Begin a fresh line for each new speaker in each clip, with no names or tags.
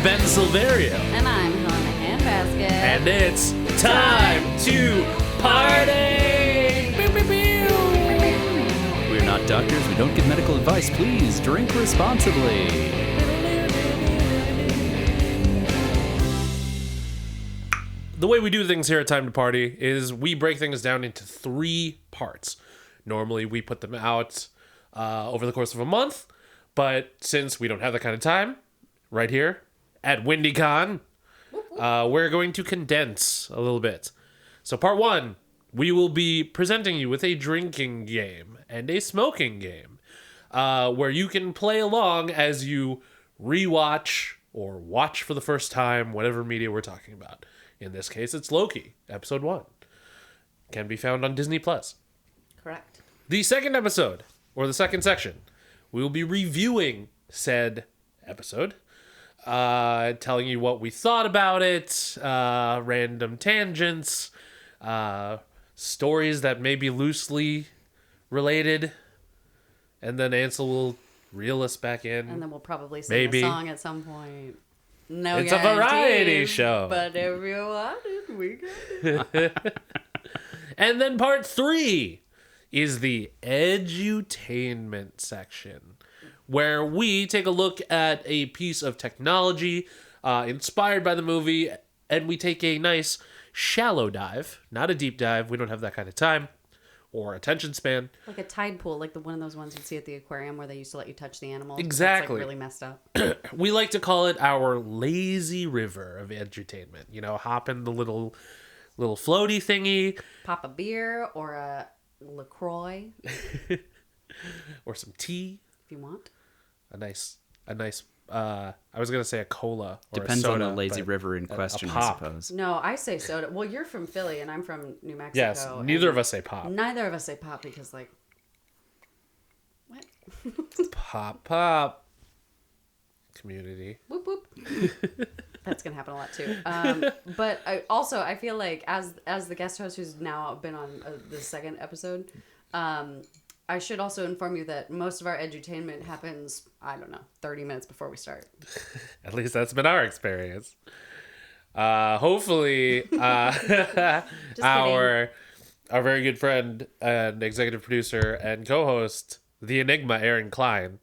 I'm Ben Silverio.
And I'm Helena Handbasket.
And it's time to party!
We're not doctors. We don't give medical advice. Please drink responsibly.
The way we do things here at Time to Party is we break things down into 3 parts. Normally, we put them out over the course of a month, but since we don't have that kind of time, right here at Windycon, we're going to condense a little bit. So part 1, we will be presenting you with a drinking game and a smoking game where you can play along as you rewatch or watch for the first time whatever media we're talking about. In this case, it's Loki, episode 1. Can be found on Disney+.
Correct.
The second episode, or the second section, we will be reviewing said episode, telling you what we thought about it, random tangents, stories that may be loosely related, and then Ansel will reel us back in.
And then we'll probably sing a song at some point. No,
it's a variety
guarantees,
show.
But if you want it, we can.
And then part 3 is the edutainment section, where we take a look at a piece of technology inspired by the movie, and we take a nice shallow dive, not a deep dive. We don't have that kind of time or attention span.
Like a tide pool, like one of those ones you'd see at the aquarium where they used to let you touch the animals.
Exactly.
It's like really messed up.
We like to call it our lazy river of edutainment. You know, hop in the little floaty thingy.
Pop a beer or a LaCroix.
Or some tea.
If you want.
A nice I was going to say a cola or
Depends
a soda,
on the lazy river in question, I
pop.
suppose.
No, I say soda. Well, you're from Philly and I'm from New Mexico.
Yes, neither of us say pop.
Neither of us say pop because, like, what?
Pop. Community.
Whoop, whoop. That's going to happen a lot, too. But I feel like as the guest host who's now been on the second episode, I should also inform you that most of our edutainment happens, 30 minutes before we start.
At least that's been our experience. Hopefully, our very good friend and executive producer and co-host, the Enigma, Aaron Klein,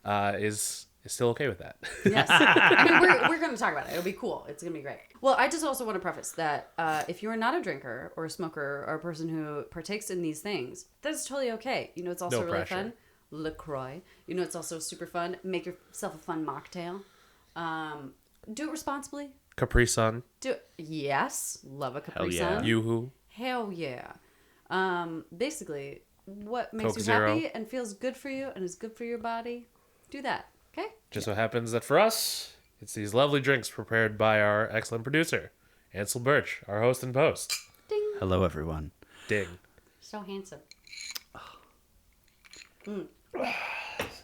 is still okay with that.
Yes. I mean, we're going to talk about it. It'll be cool. It's going to be great. Well, I just also want to preface that if you are not a drinker or a smoker or a person who partakes in these things, that's totally okay. You know, it's also
No
really
pressure.
fun. LaCroix. You know, it's also super fun. Make yourself a fun mocktail. Do it responsibly.
Capri Sun.
Yes. Love a Capri
Hell yeah.
Sun.
Yoo-hoo.
Hell yeah. Basically, what makes
Coke
you
Zero.
happy and feels good for you and is good for your body, do that. Okay?
Just so happens that for us, it's these lovely drinks prepared by our excellent producer, Ansel Birch, our host and post.
Ding.
Hello, everyone.
Ding.
So handsome.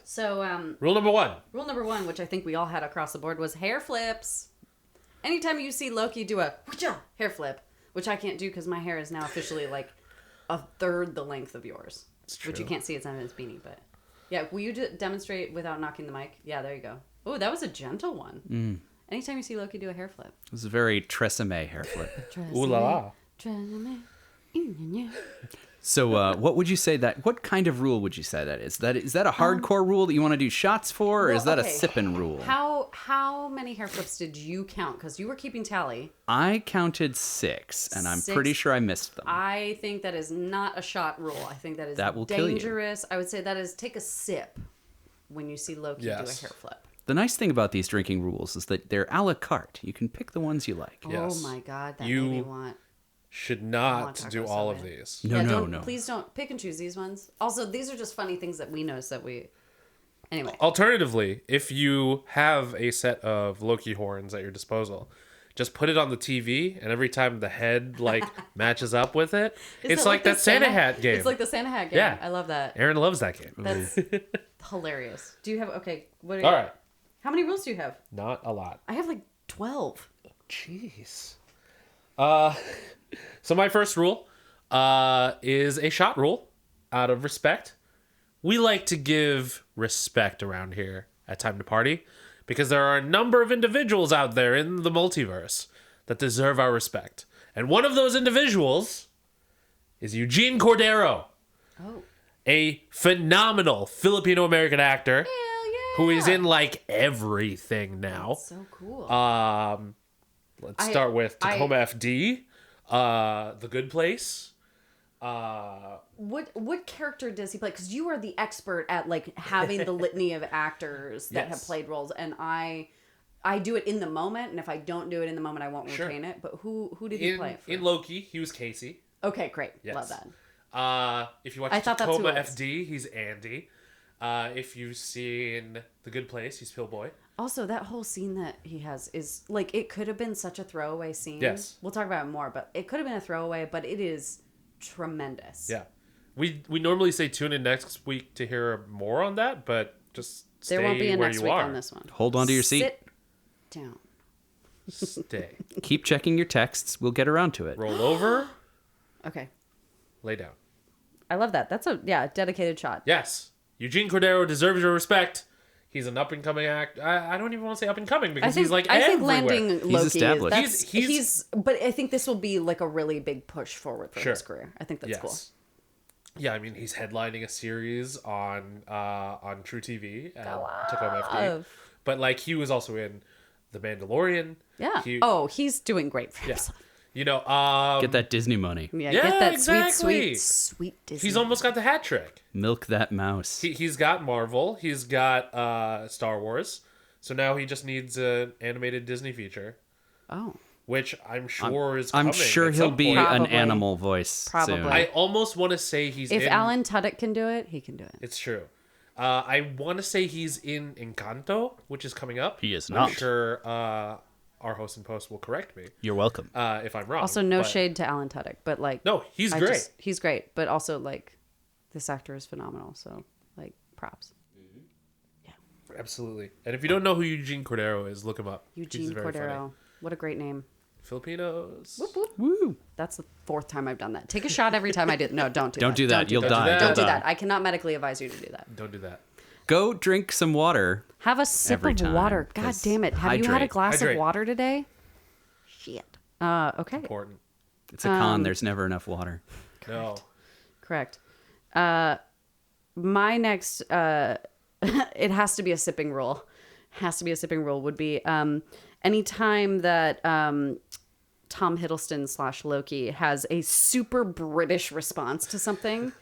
So,
Rule number 1.
rule number 1, which I think we all had across the board, was hair flips. Anytime you see Loki do a hair flip, which I can't do because my hair is now officially like a third the length of yours.
It's true.
Which you can't see, it's under his beanie, but... Yeah, will you demonstrate without knocking the mic? Yeah, there you go. Oh, that was a gentle one. Anytime you see Loki do a hair flip.
It was a very Tresemme hair flip.
Ooh la la.
So what would you say what kind of rule would you say that is? Is that a hardcore rule that you want to do shots for, or is that a sipping rule?
How many hair flips did you count? Because you were keeping tally.
I counted 6, and I'm pretty sure I missed them.
I think that is not a shot rule. I think that is
That will kill you.
dangerous. I would say that is take a sip when you see Loki do a hair flip.
The nice thing about these drinking rules is that they're a la carte. You can pick the ones you like.
Yes.
Oh my God, that
You
made me want...
Should
I
not
want taco
do
so
all
bad.
of these.
No.
Please don't pick and choose these ones. Also, these are just funny things that we noticed that we... Anyway.
Alternatively, if you have a set of Loki horns at your disposal, just put it on the TV, and every time the head matches up with it, it's like that Santa hat game.
It's like the Santa hat game.
Yeah.
I love that.
Aaron loves that game.
That's hilarious. Do you have... Okay, what are you...
All right.
How many rules do you have?
Not a lot.
I have 12.
Jeez. So my first rule is a shot rule out of respect. We like to give respect around here at Time to Party because there are a number of individuals out there in the multiverse that deserve our respect. And one of those individuals is Eugene Cordero, a phenomenal Filipino-American actor who is in like everything now.
That's so cool.
Let's start with Tacoma FD, The Good Place.
What character does he play? Because you are the expert at like having the litany of actors that have played roles, and I do it in the moment, and if I don't do it in the moment, I won't retain it. But who did he play?
In Loki, he was Casey.
Okay, great.
Yes.
Love that.
If you watch Tacoma FD, he's Andy. If you've seen The Good Place, he's Pillboy.
Also, that whole scene that he has is like, it could have been such a throwaway scene.
Yes.
We'll talk about it more, but it could have been a throwaway, but it is tremendous.
Yeah. We normally say tune in next week to hear more on that, but just stay
there won't be a
where
next
you
week
are.
on this one.
Hold on to your seat.
Sit down.
Stay.
Keep checking your texts. We'll get around to it.
Roll over.
Okay.
Lay down.
I love that. That's a dedicated shot.
Yes. Eugene Cordero deserves your respect. He's an up-and-coming act. I don't even want to say up-and-coming because he's like
I think
everywhere.
landing Loki
He's established.
He's but I think this will be like a really big push forward for his career. I think that's cool.
Yeah, I mean, he's headlining a series on True TV and Tacoma FD. But like, he was also in The Mandalorian.
Yeah. He's doing great for himself.
You know,
Get that Disney money.
Yeah, get that
exactly.
sweet Disney.
He's almost got the hat trick.
Milk that mouse.
He's got Marvel. He's got Star Wars. So now he just needs an animated Disney feature.
Oh.
Which I'm sure is coming.
I'm sure
at
he'll
some
be
point.
an animal voice
Probably.
soon.
I almost want to say he's
If
in...
Alan Tudyk can do it, he can do it.
It's true. I want to say he's in Encanto, which is coming up.
He is
I'm
not.
sure our host and post will correct me
You're welcome.
if I'm wrong.
Also, no
but-
shade to Alan Tudyk, but like...
No, he's great.
He's great, but also like, this actor is phenomenal, so like, props.
Absolutely. And if you don't know who Eugene Cordero is, look him up.
Eugene
He's very
Cordero.
funny.
What a great name.
Filipinos.
Whoop, whoop.
Woo.
That's the 4th time I've done that. Take a shot every time I do. No, don't do that.
Don't do that. You'll die.
Don't do that. I cannot medically advise you to do that.
Don't do that.
Go drink some water.
Have a sip
Every
of
time,
water. God
'cause
damn it. Have you had a
hydrate.
glass
Hydrate.
of water today? Shit. Okay.
Important.
It's a con. There's never enough water.
No.
Correct. My next, it has to be a sipping rule. Would be anytime that Tom Hiddleston / Loki has a super British response to something.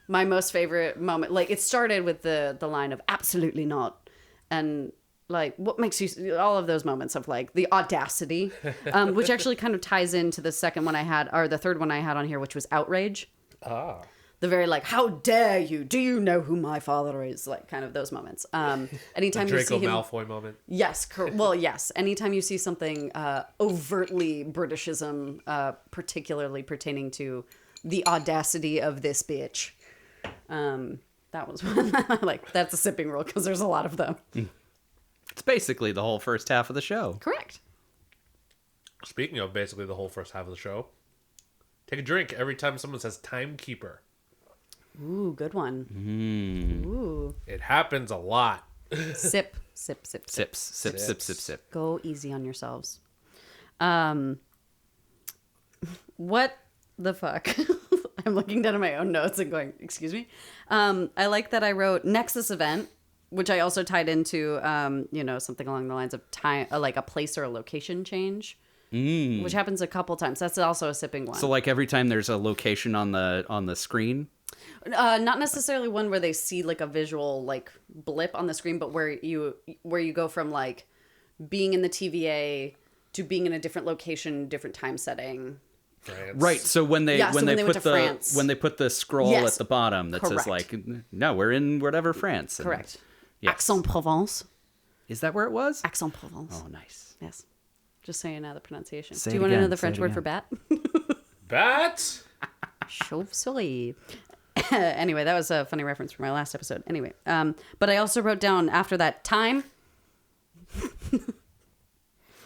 My most favorite moment, like it started with the line of "absolutely not," and like what makes you, all of those moments of like the audacity, which actually kind of ties into the second one I had, or the third one I had on here, which was outrage. The very like, how dare you? Do you know who my father is? Like kind of those moments. Anytime you see
Draco
him,
Malfoy moment.
yes, well, yes. Anytime you see something overtly Britishism, particularly pertaining to the audacity of this bitch, that was one. Like that's a sipping rule because there's a lot of them.
It's basically the whole first half of the show.
Correct.
Speaking of basically the whole first half of the show, take a drink every time someone says timekeeper.
Ooh, good one. Ooh.
It happens a lot.
Sip, sip, sip, sip.
Sips, sip, sip, sip, sip.
Go easy on yourselves. What the fuck? I'm looking down at my own notes and going, excuse me. I like that I wrote Nexus event, which I also tied into, something along the lines of time, like a place or a location change, which happens a couple times. That's also a sipping one.
So like every time there's a location on the screen.
Not necessarily one where they see like a visual like blip on the screen, but where you go from like being in the TVA to being in a different location, different time setting.
France.
Right. So when they
went to France.
when they put the scroll
Yes.
at the bottom that says
Correct.
like, no, we're in whatever France. And-
Correct.
Yes.
Aix-en-Provence.
Is that where it was?
Aix-en-Provence.
Oh, nice.
Yes. Just so you know the pronunciation.
Say
Do you
it
want to know
again,
the
say
French
it
word for
again.
bat?
Bat?
Chauve-souris. Anyway, that was a funny reference from my last episode. Anyway, but I also wrote down after that time.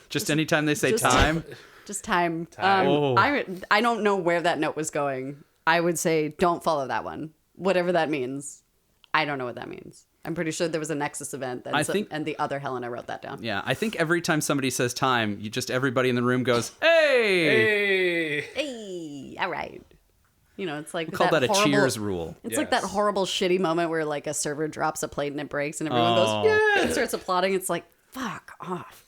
Just anytime they say
just-
time.
Just time.
Time.
Oh.
I don't know where that note was going. I would say don't follow that one. Whatever that means. I don't know what that means. I'm pretty sure there was a Nexus event, and the other Helena wrote that down.
Yeah, I think every time somebody says time, everybody in the room goes, "Hey,
hey, all right." It's like
we'll call that a cheers rule.
It's like that horrible, shitty moment where like a server drops a plate and it breaks, and everyone goes, "Yeah!" and starts applauding. It's like, fuck off.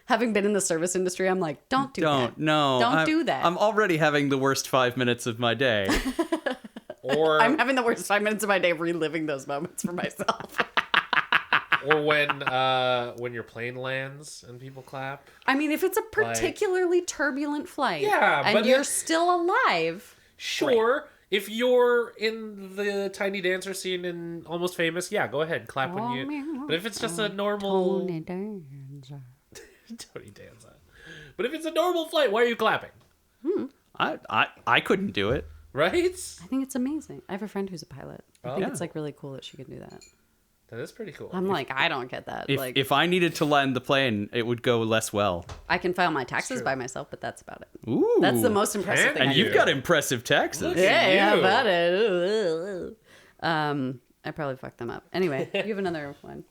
Having been in the service industry, I'm like, don't do that. Don't do that.
I'm already having the worst 5 minutes of my day.
Or
I'm having the worst 5 minutes of my day reliving those moments for myself.
Or when your plane lands and people clap.
I mean, if it's a particularly turbulent flight,
yeah,
and you're still alive,
sure. Great. If you're in the Tiny Dancer scene in Almost Famous, yeah, go ahead, clap when you. But if it's just a normal
Tony Dancer,
Tony Dancer. But if it's a normal flight, why are you clapping?
I couldn't do it.
Right?
I think it's amazing. I have a friend who's a pilot. I think it's like really cool that she can do that.
That is pretty cool.
I'm like, I don't get that.
If I needed to land the plane, it would go less well.
I can file my taxes by myself, but that's about it.
Ooh.
That's the most impressive thing.
And you've got impressive taxes.
Yeah, how about it? I probably fucked them up. Anyway, you have another one.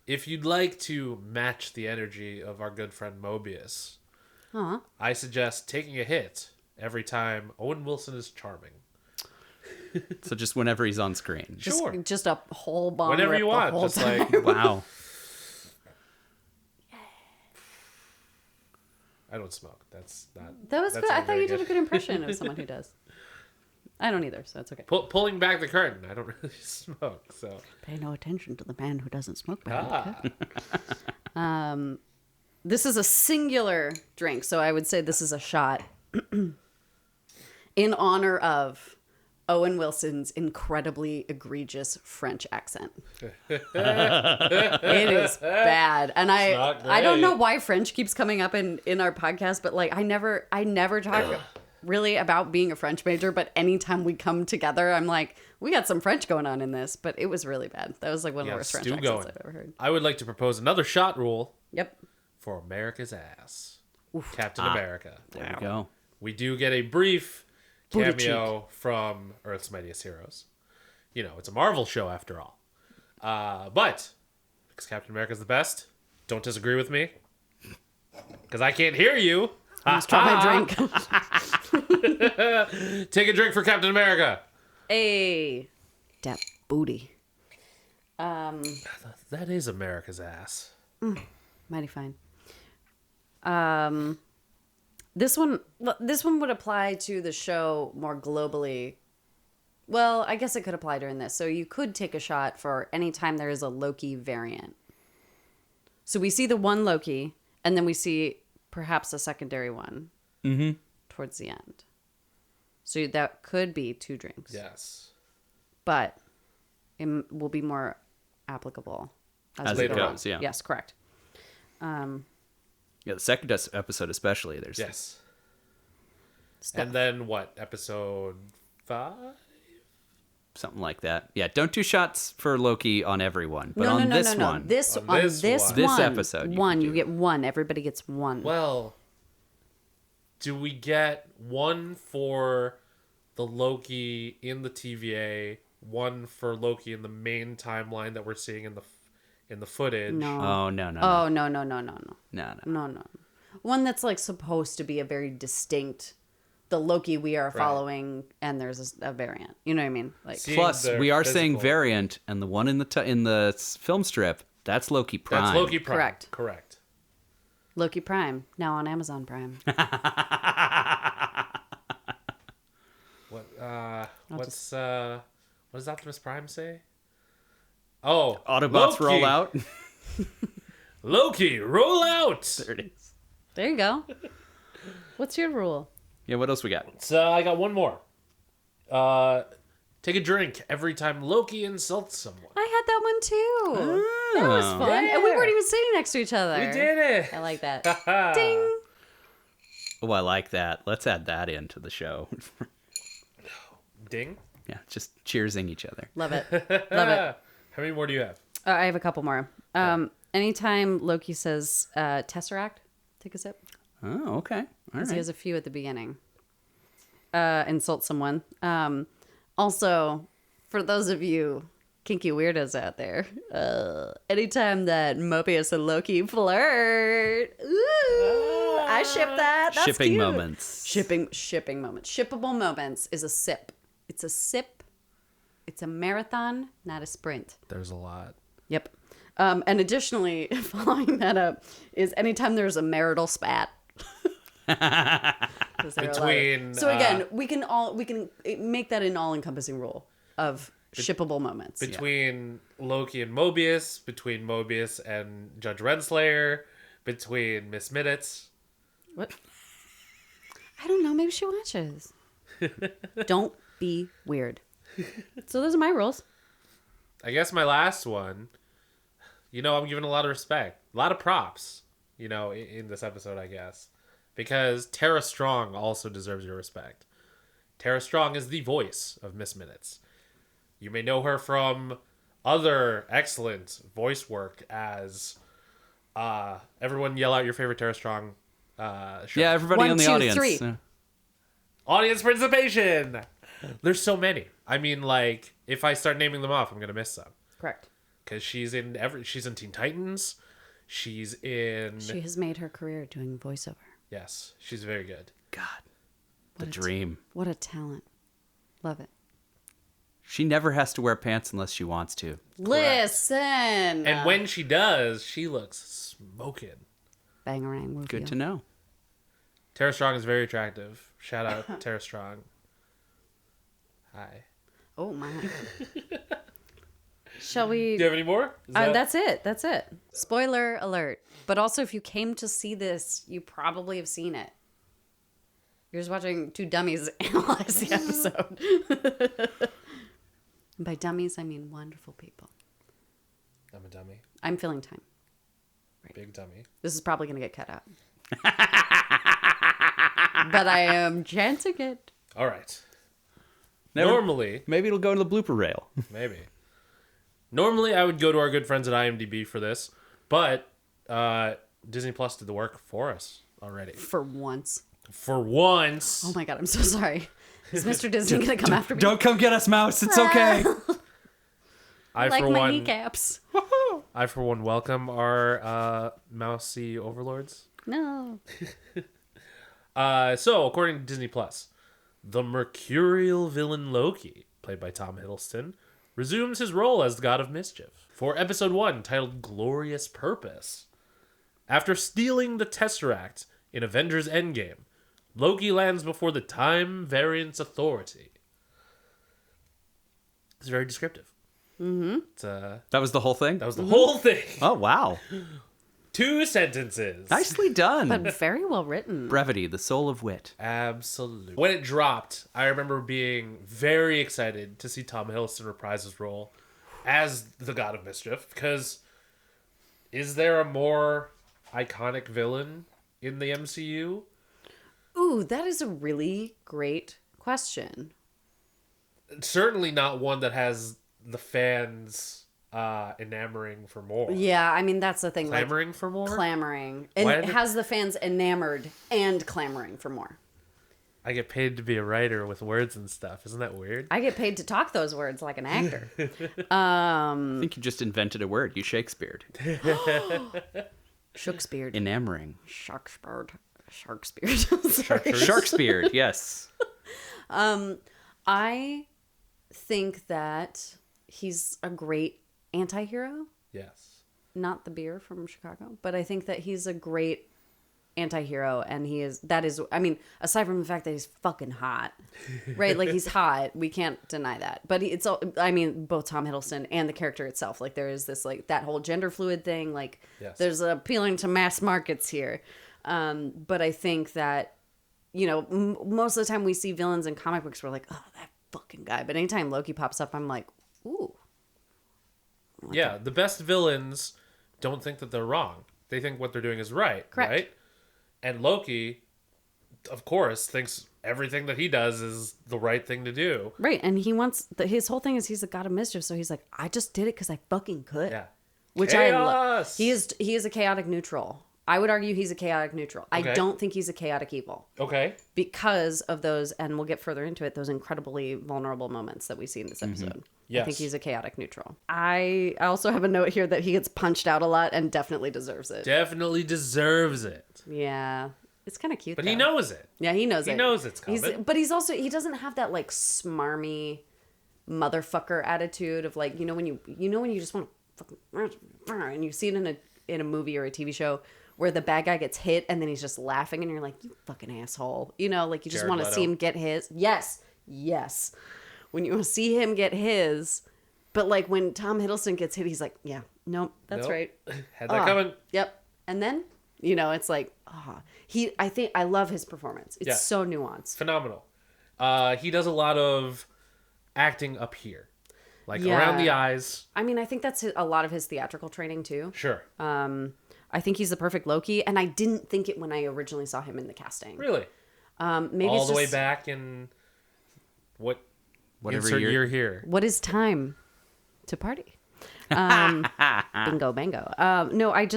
If you'd like to match the energy of our good friend Mobius, I suggest taking a hit every time Owen Wilson is charming.
So just whenever he's on screen.
Sure.
Just a whole bomb.
Whenever you want. Just like,
wow.
I don't smoke. That's not.
That was
that's
good.
not
I thought
very
you did a good impression of someone who does. I don't either, so it's okay.
Pulling back the curtain. I don't really smoke, so.
Pay no attention to the man who doesn't smoke. This is a singular drink, so I would say this is a shot in honor of Owen Wilson's incredibly egregious French accent. It is bad. And I don't know why French keeps coming up in our podcast, but like I never talk really about being a French major, but anytime we come together, I'm like, we got some French going on in this, but it was really bad. That was like one of the worst French accents I've ever heard.
I would like to propose another shot rule.
Yep.
For America's ass. Oof. Captain America.
There we go.
We do get a brief cameo from Earth's Mightiest Heroes. It's a Marvel show after all. But because Captain America's the best, don't disagree with me. Because I can't hear you.
Let's try my drink.
Take a drink for Captain America.
Hey, that booty.
That is America's ass.
Mighty fine. This one would apply to the show more globally. Well, I guess it could apply during this. So you could take a shot for any time there is a Loki variant. So we see the one Loki, and then we see perhaps a secondary one towards the end. So that could be 2 drinks.
Yes.
But it will be more applicable
as it goes. Yeah.
Yes, correct.
Yeah, the second episode especially. There's
yes. And then what? Episode 5?
Something like that. Yeah, don't do shots for Loki on everyone, but on this one.
This episode, you get one. Everybody gets one.
Well, do we get one for the Loki in the TVA, one for Loki in the main timeline that we're seeing in the footage?
No.
Oh, no.
Oh, no.
No.
One that's like supposed to be a very distinct, the Loki we are following, and there's a variant. You know what I mean? Like,
plus, we are saying variant, and the one in the film strip, that's Loki Prime.
That's Loki Prime.
Correct. Loki Prime, now on Amazon Prime.
What does Optimus Prime say? Oh,
Autobots
Loki.
roll out.
Loki, roll out.
There it is.
There you go. What's your rule?
Yeah, what else we got?
So I got one more. Take a drink every time Loki insults someone.
I had that one too. That was fun.
Yeah.
And we weren't even sitting next to each other.
We did it.
I like that. Ding.
Oh, I like that. Let's add that into the show.
Ding.
Yeah, just cheersing each other.
Love it. Love it.
How many more do you have?
I have a couple more. Anytime Loki says Tesseract, take a sip.
Oh, okay. All right.
He has a few at the beginning. Insult someone. Also, for those of you kinky weirdos out there. Anytime that Mobius and Loki flirt, ooh, I ship that. That's
Shipping
cute.
moments.
Shipping moments. Shippable moments is a sip. It's a sip. It's a marathon, not a sprint.
There's a lot.
Yep. And additionally, following that up is anytime there's a marital spat.
Between
So again, we can make that an all-encompassing rule of shippable moments.
between Loki and Mobius, between Mobius and Judge Renslayer, between Miss Minutes.
What? I don't know. Maybe she watches. Don't be weird. So those are my rules.
I guess my last one, I'm giving a lot of respect, a lot of props, in this episode, I guess. Because Tara Strong also deserves your respect. Tara Strong is the voice of Miss Minutes. You may know her from other excellent voice work as... everyone yell out your favorite Tara Strong show.
Yeah, everybody
1,
in the
2,
audience.
3.
Audience participation! There's so many. I mean, if I start naming them off, I'm going to miss some.
Correct.
Because she's in Teen Titans. She's in...
She has made her career doing voiceover.
Yes, she's very good.
God, the dream.
What a talent. Love it.
She never has to wear pants unless she wants to.
Listen.
And when she does, she looks smoking.
Bangarang review.
Good to know.
Tara Strong is very attractive. Shout out Tara Strong. Hi.
Oh my. Shall we?
Do you have any more?
That's it. That's it. Spoiler alert. But also, if you came to see this, you probably have seen it. You're just watching two dummies analyze the episode. And by dummies, I mean wonderful people.
I'm a dummy.
I'm filling time.
Big dummy.
This is probably going to get cut out. But I am chancing it.
All right.
Never-
Normally,
Maybe it'll go to the blooper rail.
maybe. Normally, I would go to our good friends at IMDb for this, but Disney Plus did the work for us already.
For once.
For once.
Oh my god, I'm so sorry. Is Mr. Disney going to come after me?
Don't come get us, Mouse. It's okay.
I
like
for
my
one,
kneecaps.
I for one welcome our mousy overlords.
No.
So according to Disney Plus, the mercurial villain Loki, played by Tom Hiddleston, resumes his role as the God of Mischief for episode 1, titled Glorious Purpose. After stealing the Tesseract in Avengers Endgame, Loki lands before the Time Variance Authority. It's very descriptive. Mm-hmm.
That was the whole thing?
That was the whole thing.
Oh, wow.
2 sentences.
Nicely done.
But very well written.
Brevity, the soul of wit.
Absolutely. When it dropped, I remember being very excited to see Tom Hiddleston reprise his role as the God of Mischief, because is there a more iconic villain in the MCU?
Ooh, that is a really great question.
Certainly not one that has the fans enamoring for more.
Yeah, I mean, that's the thing.
Clamoring for more?
Clamoring. And
Why
it
did-
has the fans enamored and clamoring for more.
I get paid to be a writer with words and stuff. Isn't that weird?
I get paid to talk those words like an actor.
I think you just invented a word. You Shakespeare'd.
Shakespeare.
Enamoring.
Shakespeare.
Sharkspeared, yes.
I think that he's a great anti-hero.
Yes.
Not the beer from Chicago, but I think that he's a great anti-hero, and I mean, aside from the fact that he's fucking hot, right? Like, he's hot, we can't deny that, but both Tom Hiddleston and the character itself, like, there is this, like, that whole gender fluid thing, like,
Yes.
there's appealing to mass markets here, but I think that, most of the time we see villains in comic books, we're like, oh, that fucking guy, but anytime Loki pops up, I'm like, ooh.
Yeah, the best villains don't think that they're wrong. They think what they're doing is right.
Correct.
Right? And Loki, of course, thinks everything that he does is the right thing to do.
Right, and his whole thing is he's a god of mischief, so he's like, I just did it because I fucking could.
Yeah.
Which
Chaos!
He is a chaotic neutral, I would argue he's a chaotic neutral.
Okay.
I don't think he's a chaotic evil.
Okay.
Because of those, and we'll get further into it, those incredibly vulnerable moments that we see in this episode.
Yes.
I think he's a chaotic neutral. I also have a note here that he gets punched out a lot and definitely deserves it.
Definitely deserves it.
Yeah. It's kind of cute,
But
though.
he knows it.
Yeah, he knows it.
He knows it's coming.
But he's also, he doesn't have that, like, smarmy motherfucker attitude of, like, when you just want to fucking, and you see it in a movie or a TV show where the bad guy gets hit and then he's just laughing and you're like, you fucking asshole. Like, you just
Jared
want to
Leto.
see him get his. Yes. When you want to see him get his. But, like, when Tom Hiddleston gets hit, he's like, yeah, nope, that's right.
Had that coming.
Yep. And then, it's like, I love his performance. It's so nuanced.
Phenomenal. He does a lot of acting up here. Like around the eyes.
I mean, I think that's a lot of his theatrical training too.
Sure.
I think he's the perfect Loki, and I didn't think it when I originally saw him in the casting.
Really?
Maybe
all
it's
the way
just,
back in whatever
Whatever
year here.
what is time to party? Bingo, bango. No, I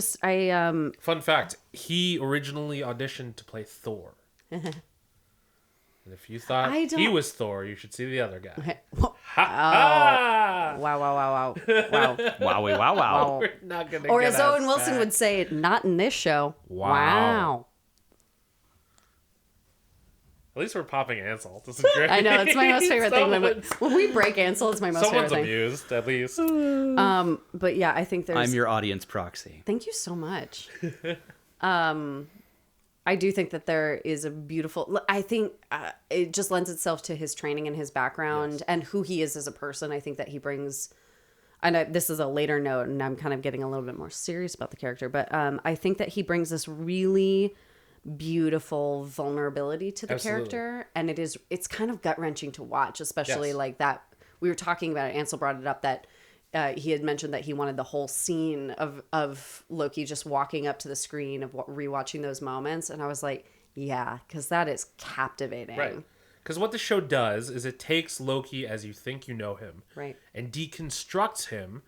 Fun fact: he originally auditioned to play Thor. And if you thought he was Thor, you should see the other guy.
Wow.
Wowie, wow, wow.
We're not gonna.
Or
get
as Owen
us
Wilson
back.
would say, not in this show.
Wow. At least we're popping Ansel. This is great.
I know, it's my most favorite thing. When we break Ansel, it's my most
Someone's
favorite thing.
amused, at least.
But yeah, I think there's...
I'm your audience proxy.
Thank you so much. I do think that there is a beautiful... I think it just lends itself to his training and his background and who he is as a person. I think that he brings... And this is a later note, and I'm kind of getting a little bit more serious about the character, but I think that he brings this really beautiful vulnerability to the character, and it's kind of gut-wrenching to watch, especially like that. We were talking about it, Ansel brought it up, that he had mentioned that he wanted the whole scene of Loki just walking up to the screen of rewatching those moments, and I was like, yeah, because that is captivating.
Right. Because what the show does is it takes Loki as you think you know him,
right,
and deconstructs him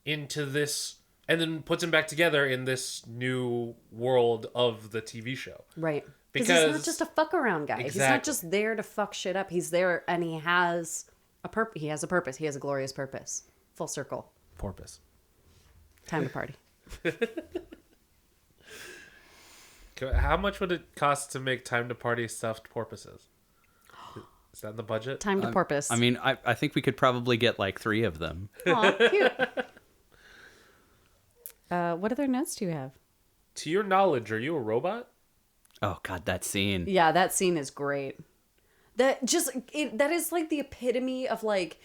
into this, and then puts him back together in this new world of the TV show.
right. Because he's not just a fuck around guy.
Exactly.
He's not just there to fuck shit up. He's there, and he has a purpose. He has a purpose. He has a glorious purpose. Full circle.
Porpoise.
Time to party.
How much would it cost to make Time to Party stuffed porpoises? Is that in the budget?
Time to porpoise.
I mean, I think we could probably get like 3 of them.
Aw, cute. What other notes do you have?
To your knowledge, are you a robot?
Oh God, that scene.
Yeah, that scene is great. That is like the epitome of like...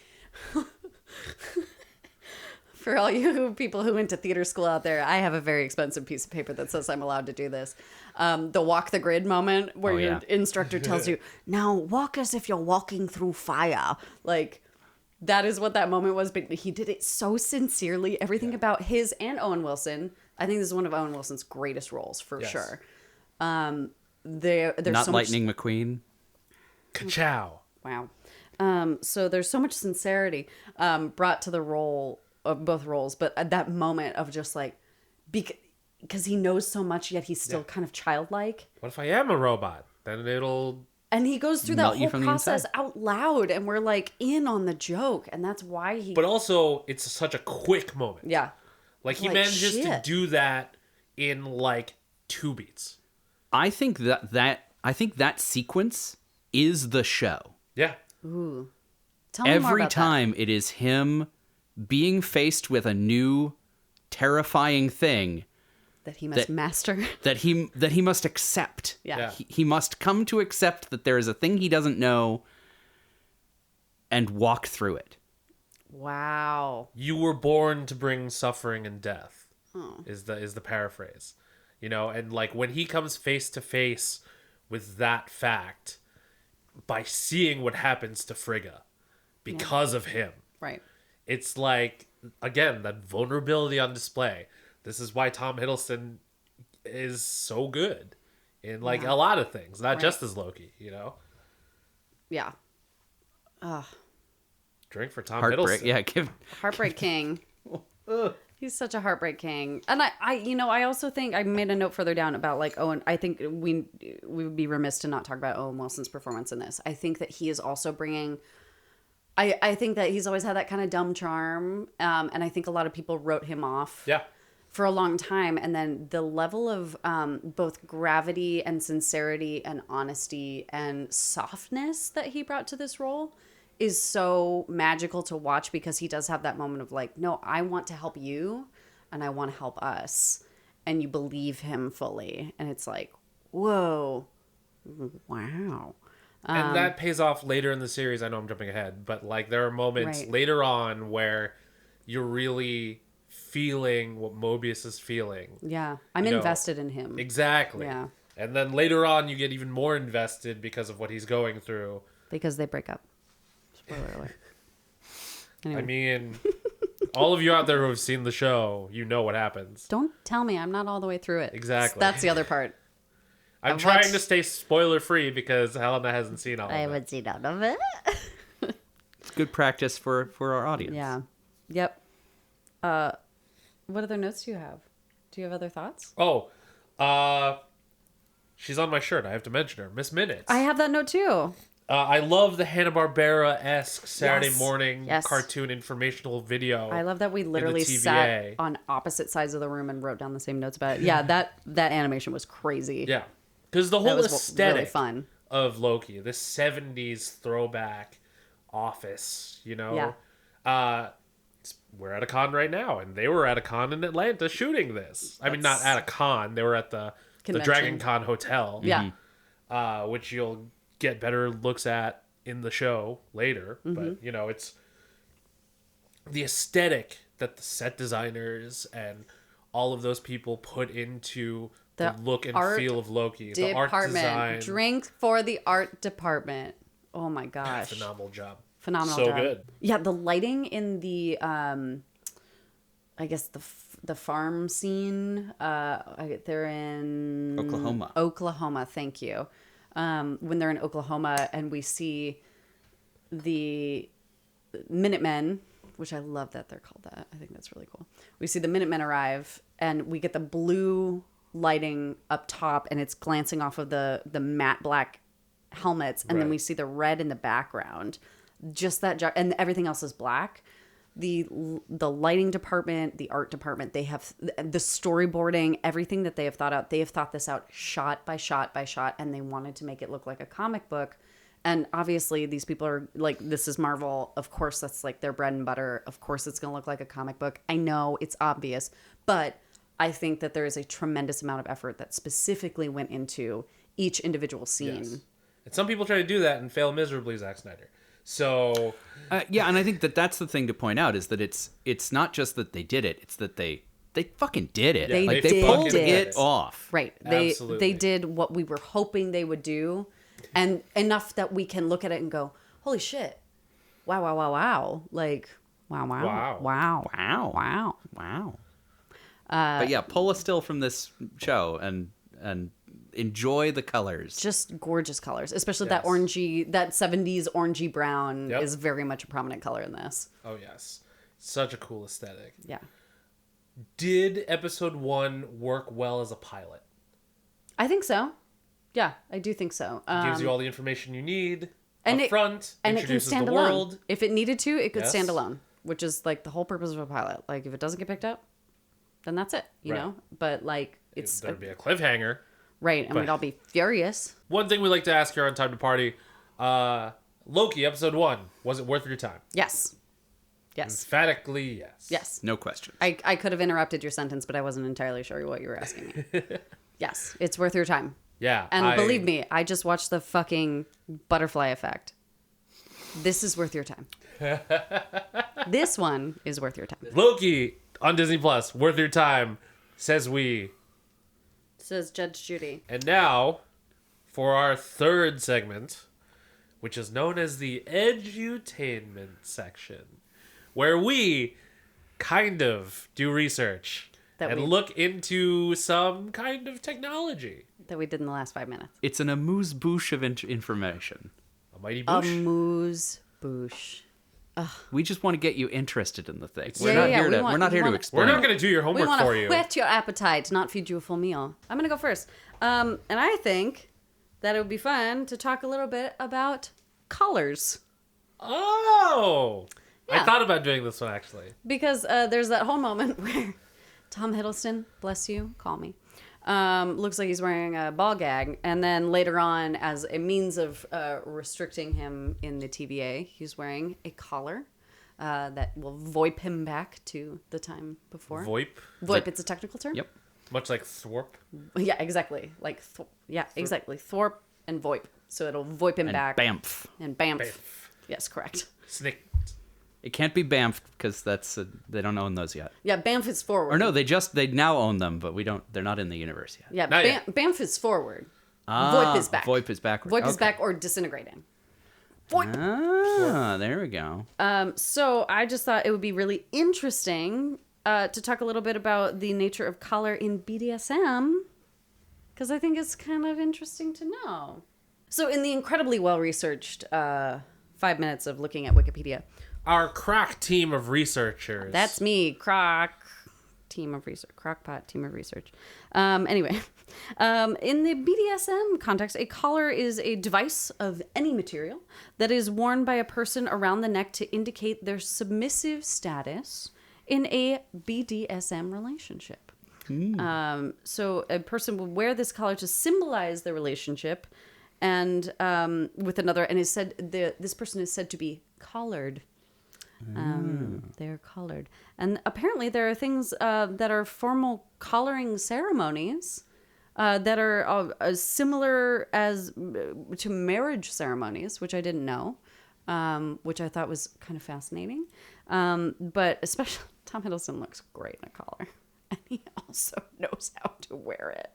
For all you people who went to theater school out there, I have a very expensive piece of paper that says I'm allowed to do this. The walk the grid moment where your instructor tells you, now walk as if you're walking through fire. Like, that is what that moment was, but he did it so sincerely. Everything about his and Owen Wilson. I think this is one of Owen Wilson's greatest roles, for sure. There's
Not
so
Lightning McQueen.
Ka-chow.
Wow. So there's so much sincerity brought to the role of both roles, but at that moment of just like, because he knows so much, yet he's still kind of childlike.
What if I am a robot? Then it'll...
And he goes through that
Melt you
whole
from the
process
inside.
out loud, and we're like in on the joke, and that's why he...
But also, it's such a quick moment.
Yeah.
Like, he
Like,
manages to
shit.
do that in, like, 2 beats.
I think that sequence is the show.
Yeah.
Ooh. Tell me more
Every
about
time it is him being faced with a new terrifying thing
that he must master.
that he must accept.
Yeah.
He must come to accept that there is a thing he doesn't know and walk through it.
Wow.
You were born to bring suffering and death. Is the paraphrase. You know, and like when he comes face to face with that fact by seeing what happens to Frigga because of him.
Right.
It's like, again, that vulnerability on display. This is why Tom Hiddleston is so good in like a lot of things, not just as Loki, you know?
Yeah.
Drink for Tom
Heartbreak.
Hiddleston.
Yeah, give
Heartbreak King. He's such a heartbreak king. And I also think I made a note further down about like Owen. I think we would be remiss to not talk about Owen Wilson's performance in this. I think that he is also bringing. I think that he's always had that kind of dumb charm, and I think a lot of people wrote him off.
Yeah.
For a long time, and then the level of both gravity and sincerity and honesty and softness that he brought to this role is so magical to watch, because he does have that moment of like, no, I want to help you and I want to help us, and you believe him fully, and it's like, whoa, wow.
And that pays off later in the series. I know I'm jumping ahead, but like there are moments later on where you're really feeling what Mobius is feeling.
Yeah. I'm invested in him.
Exactly.
Yeah.
And then later on you get even more invested because of what he's going through.
Because they break up. Spoiler alert. Anyway.
I mean, all of you out there who have seen the show, you know what happens.
Don't tell me. I'm not all the way through it.
Exactly.
That's the other part.
I'm trying to stay spoiler free because Helena hasn't seen all of it.
I haven't seen none of it.
It's good practice for our audience.
Yeah. Yep. What other notes do you have? Do you have other thoughts?
Oh, she's on my shirt. I have to mention her. Miss Minutes.
I have that note too.
I love the Hanna-Barbera-esque Saturday morning cartoon informational video.
I love that we literally sat on opposite sides of the room and wrote down the same notes about it. Yeah, that animation was crazy.
Yeah. Because the whole aesthetic
really fun.
Of Loki, this 70s throwback office, you know? Yeah. We're at a con right now, and they were at a con in Atlanta shooting this. I mean, not at a con. They were at the Dragon Con Hotel.
Yeah.
Which you'll get better looks at in the show later. Mm-hmm. But, you know, it's the aesthetic that the set designers and all of those people put into the look and feel of Loki. The art design.
Drink for the art department. Oh, my gosh.
Phenomenal job.
Phenomenal
so
job.
Good.
Yeah, the lighting in the, I guess the farm scene. They're in Oklahoma. Thank you. When they're in Oklahoma and we see the Minutemen, which I love that they're called that. I think that's really cool. We see the Minutemen arrive, and we get the blue lighting up top, and it's glancing off of the matte black helmets, and then we see the red in the background. Just that, and everything else is black. The lighting department, the art department, they have the storyboarding, everything that they have thought out. They have thought this out shot by shot by shot, and they wanted to make it look like a comic book. And obviously, these people are like, this is Marvel. Of course, that's like their bread and butter. Of course, it's going to look like a comic book. I know it's obvious, but I think that there is a tremendous amount of effort that specifically went into each individual scene.
Yes. And some people try to do that and fail miserably, Zack Snyder. So
yeah, and I think that's the thing to point out, is that it's not just that they did it; it's that they fucking did it.
They
they pulled it off.
Right. They did what we were hoping they would do, and enough that we can look at it and go, "Holy shit! Wow, wow, wow, wow!" Like, wow, wow,
Wow.
wow,
Wow.
wow,
Wow. But yeah, pull a still from this show and enjoy the colors.
Just gorgeous colors, especially that orangey, that 70s orangey brown is very much a prominent color in this.
Oh yes, such a cool aesthetic.
Yeah.
Did episode 1 work well as a pilot?
I think so. Yeah, I do think so.
It gives you all the information you need
and
up front.
And it can stand
the
alone.
World.
If it needed to, it could stand alone, which is like the whole purpose of a pilot. Like if it doesn't get picked up, then that's it, you know? But like
there'd be a cliffhanger.
Right, and we'd all be furious.
One thing we like to ask here on Time to Party, Loki, episode 1, was it worth your time?
Yes. Yes.
Emphatically, yes.
Yes.
No question.
I could have interrupted your sentence, but I wasn't entirely sure what you were asking me. Yes, it's worth your time.
Yeah.
And believe me, I just watched the fucking Butterfly Effect. This is worth your time. This one is worth your time.
Loki on Disney Plus, worth your time, says we.
Says Judge Judy.
And now, for our third segment, which is known as the edutainment section, where we kind of do research and look into some kind of technology.
That we did in the last 5 minutes.
It's an amuse-bouche of information.
A mighty bouche.
Amuse-bouche.
We just want to get you interested in the thing.
We're not here to
explain.
We're not going to do your homework for you.
We want to whet your appetite, not feed you a full meal. I'm going to go first. And I think that it would be fun to talk a little bit about colors.
Oh!
Yeah.
I thought about doing this one, actually.
Because there's that whole moment where Tom Hiddleston, bless you, call me, looks like he's wearing a ball gag. And then later on, as a means of restricting him in the TVA, he's wearing a collar that will VoIP him back to the time before.
VoIP?
VoIP, it's a technical term?
Yep.
Much like Thwarp.
Yeah, exactly. Like, exactly. Thwarp and VoIP. So it'll VoIP him back.
Bamf.
And Bamf. Yes, correct.
Snick.
It can't be Bamf because they don't own those yet.
Yeah, Bamf is forward.
Or no, they now own them, but they're not in the universe yet.
Yeah, Bamf is forward. VoIP is back.
VoIP is backward.
VoIP is back or disintegrating. VoIP.
Ah, there we go.
So I just thought it would be really interesting to talk a little bit about the nature of color in BDSM, because I think it's kind of interesting to know. So in the incredibly well-researched 5 minutes of looking at Wikipedia,
Our crack team of researchers.
that's me, Crockpot team of research. Anyway, in the BDSM context, a collar is a device of any material that is worn by a person around the neck to indicate their submissive status in a BDSM relationship. So a person will wear this collar to symbolize their relationship and with another, and this person is said to be collared. They're collared. And apparently there are things that are formal collaring ceremonies that are similar to marriage ceremonies, which I didn't know, which I thought was kind of fascinating. But especially Tom Hiddleston looks great in a collar, and he also knows how to wear it.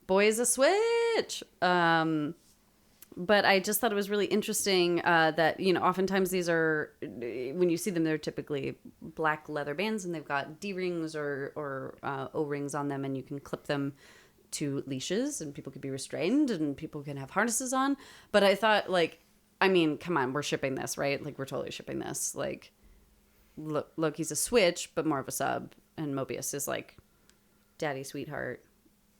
Boy is a switch. But I just thought it was really interesting that, oftentimes these are, when you see them, they're typically black leather bands, and they've got D-rings or O-rings on them, and you can clip them to leashes, and people could be restrained, and people can have harnesses on. But I thought, come on, we're shipping this, right? Like, we're totally shipping this. Like, Loki's a switch, but more of a sub, and Mobius is like daddy, sweetheart,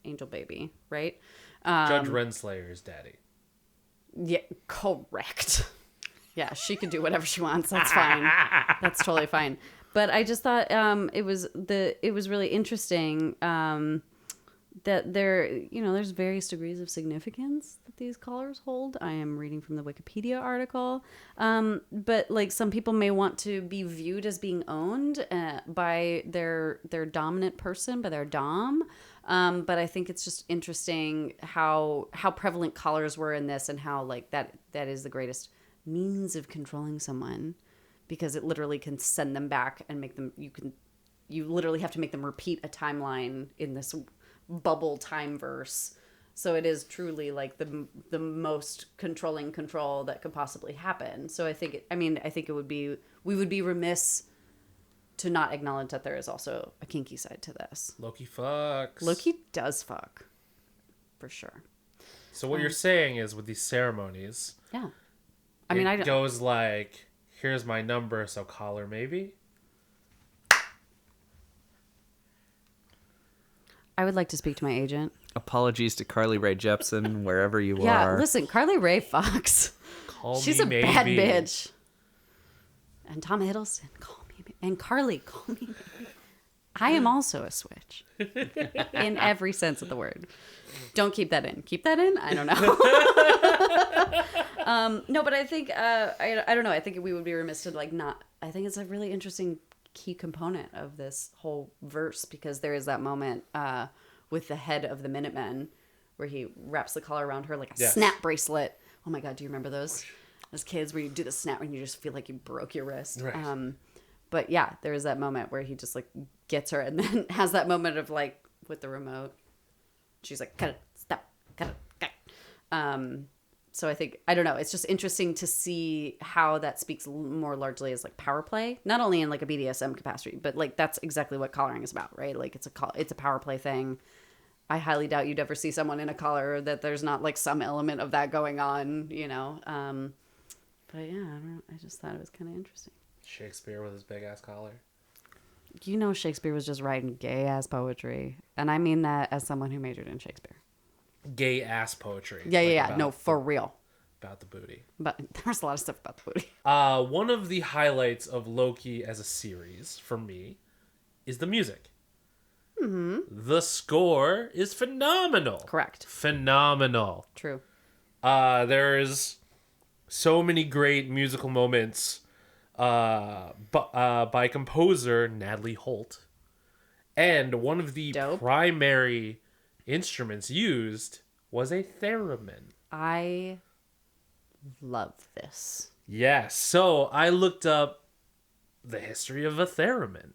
angel baby, right?
Judge Renslayer's daddy.
Yeah, correct. Yeah, she could do whatever she wants. That's fine. That's totally fine. But I just thought it was really interesting that there's various degrees of significance that these collars hold. I am reading from the Wikipedia article. But some people may want to be viewed as being owned by their dominant person, by their dom. But I think it's just interesting how prevalent collars were in this, and how that is the greatest means of controlling someone, because it literally can send them back and make them, you literally have to make them repeat a timeline in this bubble time verse. So it is truly the most controlling control that could possibly happen. So I think we would be remiss to not acknowledge that there is also a kinky side to this.
Loki fucks.
Loki does fuck. For sure.
So what you're saying is, with these ceremonies...
Yeah.
It goes like, here's my number, so collar maybe?
I would like to speak to my agent.
Apologies to Carly Rae Jepsen, wherever you are.
Yeah, listen, Carly Rae fucks. She's a bad bitch. And Tom Hiddleston, call me. And Carly, call me. I am also a switch. In every sense of the word. Don't keep that in. Keep that in? I don't know. No, but I think, I don't know. I think we would be remiss to not, I think it's a really interesting key component of this whole verse, because there is that moment with the head of the Minutemen where he wraps the collar around her like a snap bracelet. Oh my God, do you remember those? As kids, where you do the snap and you just feel like you broke your wrist.
Right.
But yeah, there is that moment where he just gets her, and then has that moment of with the remote. She's like, cut it, stop, cut it. So I think, I don't know, it's just interesting to see how that speaks more largely as power play, not only in a BDSM capacity, but that's exactly what collaring is about, right? It's a power play thing. I highly doubt you'd ever see someone in a collar that there's not some element of that going on, But yeah, I don't know. I just thought it was kind of interesting.
Shakespeare with his big ass collar.
You know, Shakespeare was just writing gay ass poetry, and I mean that as someone who majored in Shakespeare.
Gay ass poetry.
Yeah. No, for real.
About the booty.
But there's a lot of stuff about the booty.
One of the highlights of Loki as a series for me is the music. Mm-hmm. The score is phenomenal.
Correct.
Phenomenal.
True.
There's so many great musical moments by composer Natalie Holt. And one of the primary instruments used was a theremin.
I love this.
Yes. So I looked up the history of a theremin.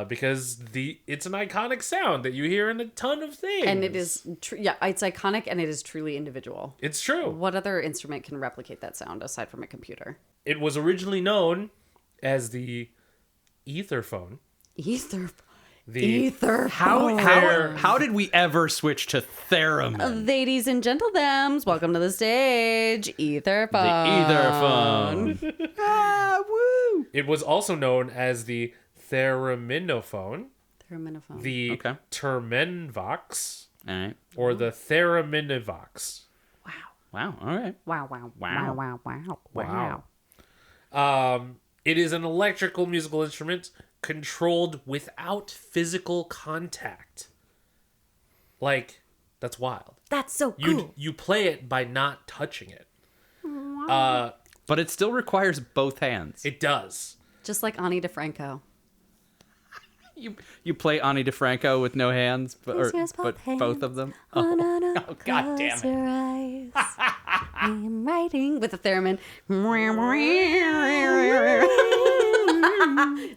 Because it's an iconic sound that you hear in a ton of things.
And it is, it's iconic and it is truly individual.
It's true.
What other instrument can replicate that sound aside from a computer?
It was originally known as the etherphone.
Etherphone.
How did we ever switch to theremin?
Ladies and gentlemen, welcome to the stage, Etherphone.
The etherphone. Woo!
It was also known as the theraminophone, the termenvox,
All right.
or the theraminivox.
Wow. All right.
Wow.
It is an electrical musical instrument controlled without physical contact. Like, that's wild.
That's so cool.
You play it by not touching it.
But it still requires both hands.
It does.
Just like Ani DeFranco.
You play Ani DeFranco with no hands, but
hands.
both of them.
Oh,
God damn it!
Your eyes. I'm writing with a theremin.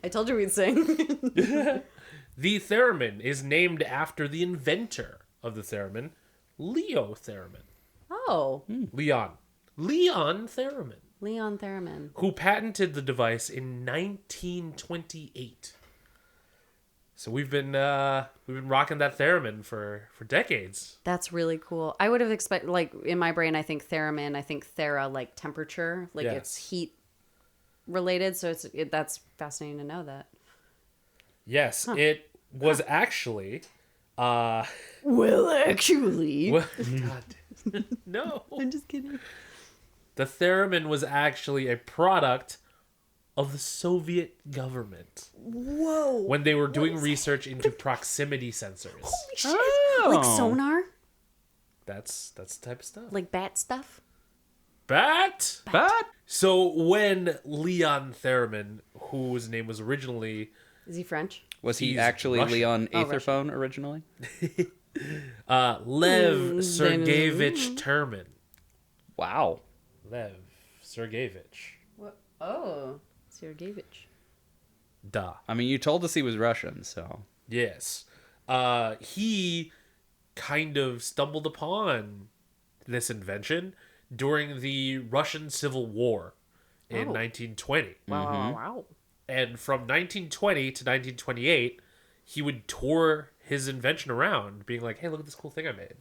I told you we'd sing.
The theremin is named after the inventor of the theremin, Leo Theremin.
Oh.
Leon Theremin.
Leon Theremin.
Who patented the device in 1928. So we've been rocking that theremin for decades.
That's really cool. I would have expected, like, in my brain, I think theremin, I think thera, like temperature, like it's heat related. So that's fascinating to know that.
Yes, it was actually.
God,
no.
I'm just kidding.
The theremin was actually a product of the Soviet government.
Whoa.
When they were doing research into proximity sensors.
Holy shit. Like sonar?
That's the type of stuff.
Like bat stuff?
Bat?
But
So when Leon Theremin, whose name was originally...
Is he French?
was he
He's
actually
Russian.
Leon Etherphone originally?
Lev Sergeyevich Termin.
Wow.
Lev Sergeyevich.
What? Oh, Sergeyevich.
Duh.
I mean, you told us he was Russian, so.
Yes. He kind of stumbled upon this invention during the Russian Civil War in 1920.
Wow.
And from 1920 to 1928, he would tour his invention around, being like, hey, look at this cool thing I made.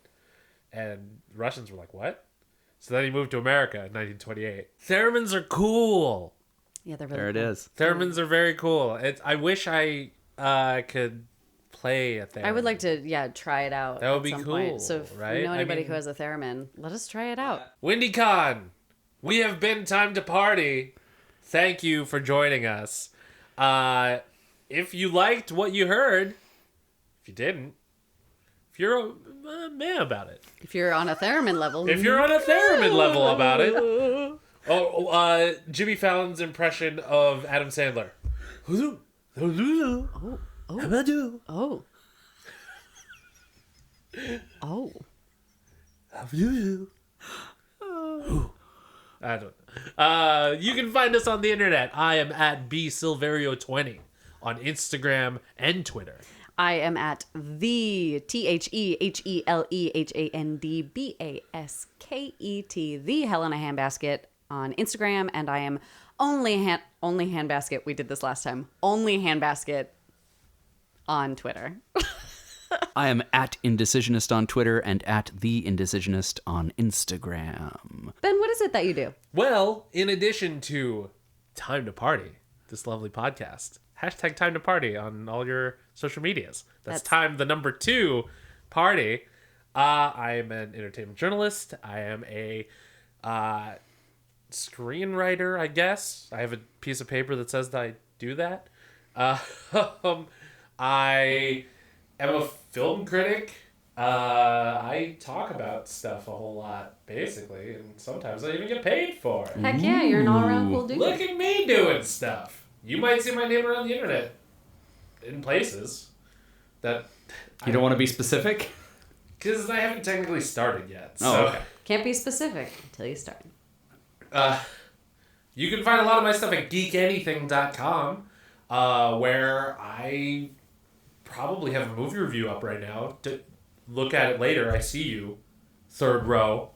And Russians were like, what? So then he moved to America in 1928. Theremins are cool.
Yeah, they're really
There it
cool.
is.
Theremins are very cool. I wish I could play a theremin.
I would like to, try it out.
That would
at
be
some
cool,
point. So if
right?
you know
I
anybody
mean-
who has a theremin, let us try it out.
Windycon, we have been time to party. Thank you for joining us. If you liked what you heard, if you didn't, if you're a man about it.
If you're on a theremin level.
If you're on a theremin level about it. Jimmy Fallon's impression of Adam Sandler.
Oh.
I don't know. You can find us on the internet. I am at bsilverio20 on Instagram and Twitter.
I am at the TheHelenaHandbasket, the Helena Handbasket on Instagram, and I am only Handbasket. We did this last time. Only Handbasket on Twitter.
I am at Indecisionist on Twitter and at The Indecisionist on Instagram.
Ben, what is it that you do?
Well, in addition to Time to Party, this lovely podcast, hashtag Time to Party on all your social medias. That's time, the number 2, party. I am an entertainment journalist. I am a screenwriter, I guess. I have a piece of paper that says that I do that. I am a film critic. I talk about stuff a whole lot, basically, and sometimes I even get paid for it.
Heck yeah, you're an all-around cool dude.
Look at me doing stuff. You might see my name around the internet in places that...
You don't want to be specific?
Because I haven't technically started yet. So.
Oh, okay.
Can't be specific until you start.
You can find a lot of my stuff at geekanything.com, where I probably have a movie review up right now. To look at it later. I see you. Third row.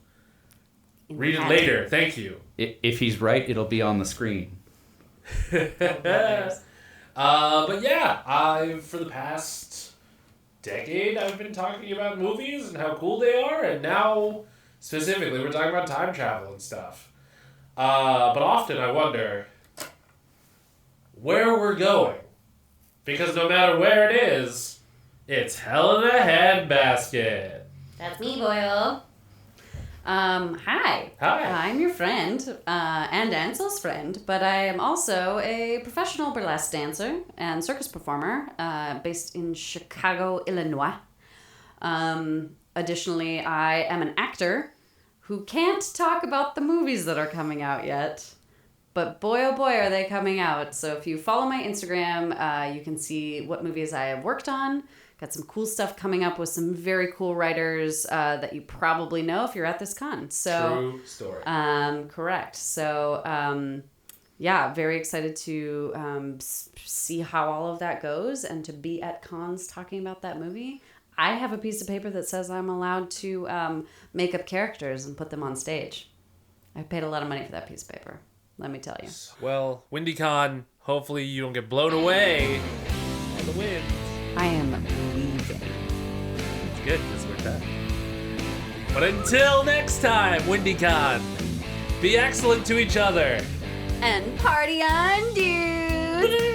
Read it later. Thank you.
If he's right, it'll be on the screen.
But yeah, for the past decade, I've been talking about movies and how cool they are, and now, specifically, we're talking about time travel and stuff. But often I wonder where we're going. Because no matter where it is, it's Helena Handbasket.
That's me, Boyle. Hi.
Hi.
I'm your friend, and Ansel's friend, but I am also a professional burlesque dancer and circus performer, based in Chicago, Illinois. Additionally, I am an actor who can't talk about the movies that are coming out yet. But boy, oh boy, are they coming out. So if you follow my Instagram, you can see what movies I have worked on. Got some cool stuff coming up with some very cool writers that you probably know if you're at this con. So,
true story.
Correct. So, yeah, very excited to see how all of that goes and to be at cons talking about that movie. I have a piece of paper that says I'm allowed to make up characters and put them on stage. I paid a lot of money for that piece of paper, let me tell you.
Well, Windycon, hopefully you don't get blown away by the wind.
I am leaving.
It's good, because we're done. But until next time, Windycon, be excellent to each other.
And party on, dude!